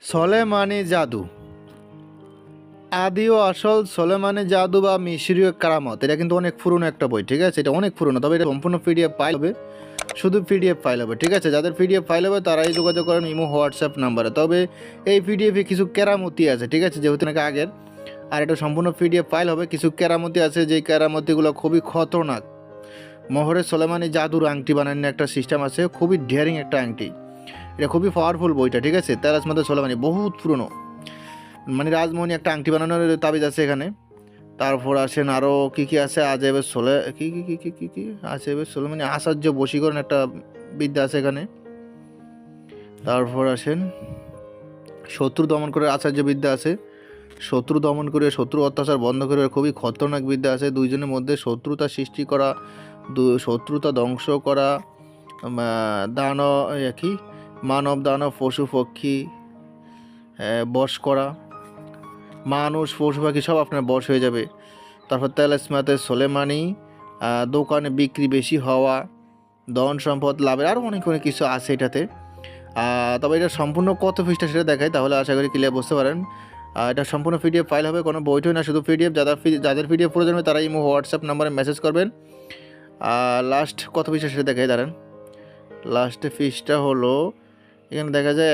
সোলেমানি জাদু। আদি ও আসল সোলেমানি জাদু বা মিশরীয় কারামত, এটা কিন্তু অনেক পুরনো একটা বই, ঠিক আছে? এটা অনেক পুরনো, তবে এটা সম্পূর্ণ পিডিএফ ফাইল হবে, শুধু পিডিএফ ফাইল হবে, ঠিক আছে? যাদের পিডিএফ ফাইল হবে তারাই যোগাযোগ করেন ইমো হোয়াটসঅ্যাপ নাম্বারে। তবে এই পিডিএফে কিছু কেরামতি আছে, ঠিক আছে, যেহেতু নাকি আগের। আর এটা সম্পূর্ণ পিডিএফ ফাইল হবে, কিছু কেরামতি আছে যেই কেরামতিগুলো খুবই খতরনাক। মোহরে সোলেমানি জাদুর আংটি বানানোর একটা সিস্টেম আছে, খুবই ডেয়ারিং একটা আংটি। এটা খুবই পাওয়ারফুল বইটা, ঠিক আছে? তারাসমাদে সোলেমানি বহুত পুরনো, মানে রাজমোহনী একটা আংটি বানানোর তাবিজ আছে এখানে। তারপর আসেন আরও কী কী আছে, আজেবের সোলে কী কী কী কী কী কী আজেবের সোলেমানি আচার্য বশীকরণ একটা বিদ্যা আছে এখানে। তারপর আসেন শত্রু দমন করে আচার্য বিদ্যা আছে, শত্রু দমন করে শত্রু অত্যাচার বন্ধ করে খুবই খতরনাক বিদ্যা আছে। দুইজনের মধ্যে শত্রুতা সৃষ্টি করা, শত্রুতা ধ্বংস করা, দানব কি মানব দানব পশু পক্ষী বশ করা, মানুষ পশু পাখি সব আপনার বশ হয়ে যাবে। তারপর তেলেসমাতে সোলেমানি দোকানে বিক্রি বেশি হওয়া, ধন সম্পদ লাভের, আরও অনেক অনেক কিছু আছে এটাতে। তবে এটা সম্পূর্ণ কত পৃষ্ঠা সেটা দেখায়, তাহলে আশা করি ক্লিয়ার বুঝতে পারেন। এটা সম্পূর্ণ পিডিএফ ফাইল হবে, কোনো বইটই না, শুধু পিডিএফ। যাদের পিডিএফ প্রয়োজন হবে তারা ইমো হোয়াটসঅ্যাপ নাম্বারে মেসেজ করবেন। লাস্ট কত পৃষ্ঠা সেটা দেখাই, দাঁড়ান। লাস্টে পৃষ্ঠা হলো, এখানে দেখা যায়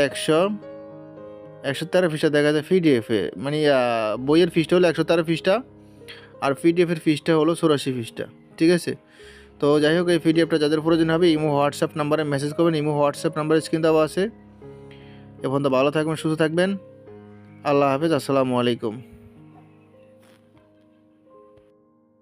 113 পৃষ্ঠা দেখা যায় পিডিএফে, মানে বইয়ের পৃষ্ঠা হলো 113 পৃষ্ঠা, আর পিডিএফের পৃষ্ঠা হলো 84 পৃষ্ঠা, ঠিক আছে? তো যাই হোক, এই পিডিএফটা যাদের প্রয়োজন হবে ইমো হোয়াটসঅ্যাপ নাম্বারে মেসেজ করবেন। ইমো হোয়াটসঅ্যাপ নাম্বারে স্ক্রিন দেওয়া আছে। এখন তো ভালো থাকবেন, সুস্থ থাকবেন। আল্লাহ হাফেজ, আসসালামু আলাইকুম।